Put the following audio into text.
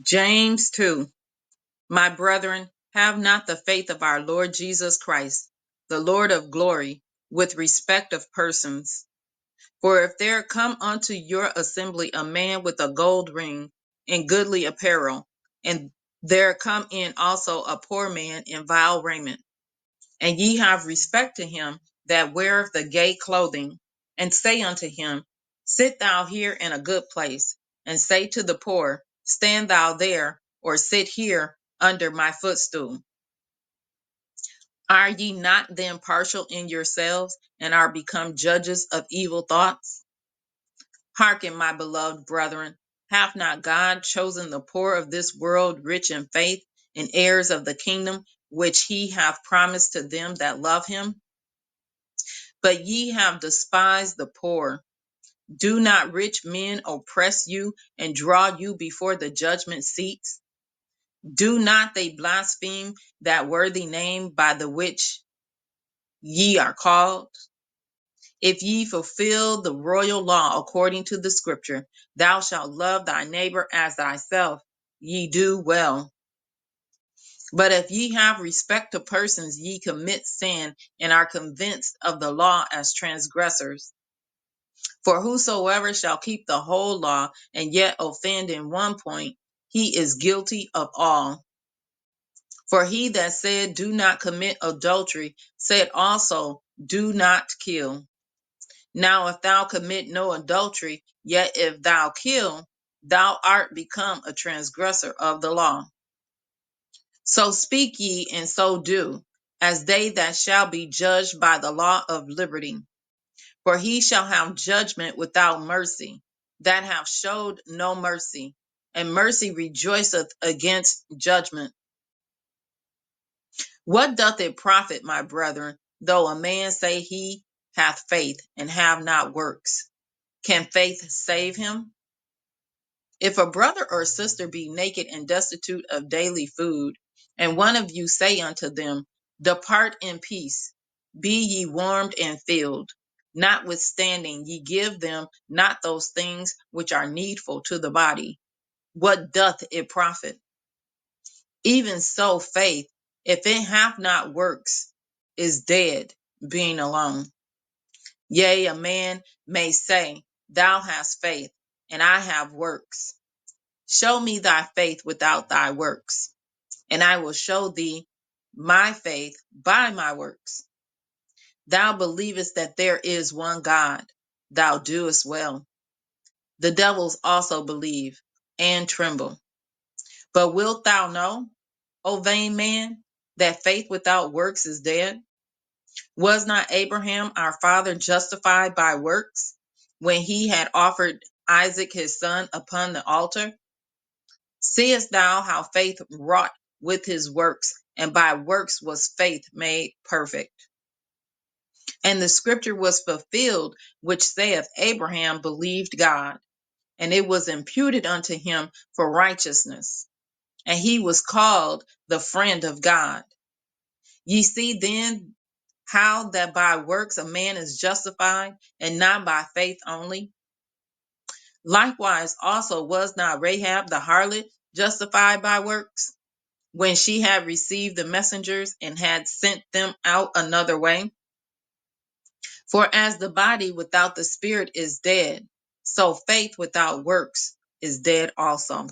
James 2. My brethren, have not the faith of our Lord Jesus Christ, the Lord of glory, with respect of persons. For if there come unto your assembly a man with a gold ring and goodly apparel, and there come in also a poor man in vile raiment, and ye have respect to him that weareth the gay clothing, and say unto him, sit thou here in a good place, and say to the poor, stand thou there, or sit here under my footstool. Are ye not then partial in yourselves, and are become judges of evil thoughts? Hearken, my beloved brethren, hath not God chosen the poor of this world rich in faith, and heirs of the kingdom which he hath promised to them that love him? But ye have despised the poor. Do not rich men oppress you and draw you before the judgment seats? Do not they blaspheme that worthy name by the which ye are called? If ye fulfill the royal law according to the scripture, thou shalt love thy neighbor as thyself, ye do well. But if ye have respect to persons, ye commit sin and are convinced of the law as transgressors. For whosoever shall keep the whole law and yet offend in one point, he is guilty of all. For he that said, do not commit adultery, said also, do not kill. Now if thou commit no adultery, yet if thou kill, thou art become a transgressor of the law. So speak ye and so do, as they that shall be judged by the law of liberty. For he shall have judgment without mercy, that have showed no mercy, and mercy rejoiceth against judgment. What doth it profit, my brethren, though a man say he hath faith and have not works? Can faith save him? If a brother or sister be naked and destitute of daily food, and one of you say unto them, depart in peace, be ye warmed and filled, notwithstanding ye give them not those things which are needful to the body, what doth it profit? Even so faith, if it hath not works, is dead, being alone. Yea, a man may say, thou hast faith, and I have works. Show me thy faith without thy works, and I will show thee my faith by my works. Thou believest that there is one God, thou doest well. The devils also believe and tremble. But wilt thou know, O vain man, that faith without works is dead? Was not Abraham our father justified by works, when he had offered Isaac his son upon the altar? Seest thou how faith wrought with his works, and by works was faith made perfect? And the scripture was fulfilled, which saith, Abraham believed God, and it was imputed unto him for righteousness, and he was called the friend of God. Ye see then how that by works a man is justified, and not by faith only? Likewise also was not Rahab the harlot justified by works, when she had received the messengers and had sent them out another way? For as the body without the spirit is dead, so faith without works is dead also.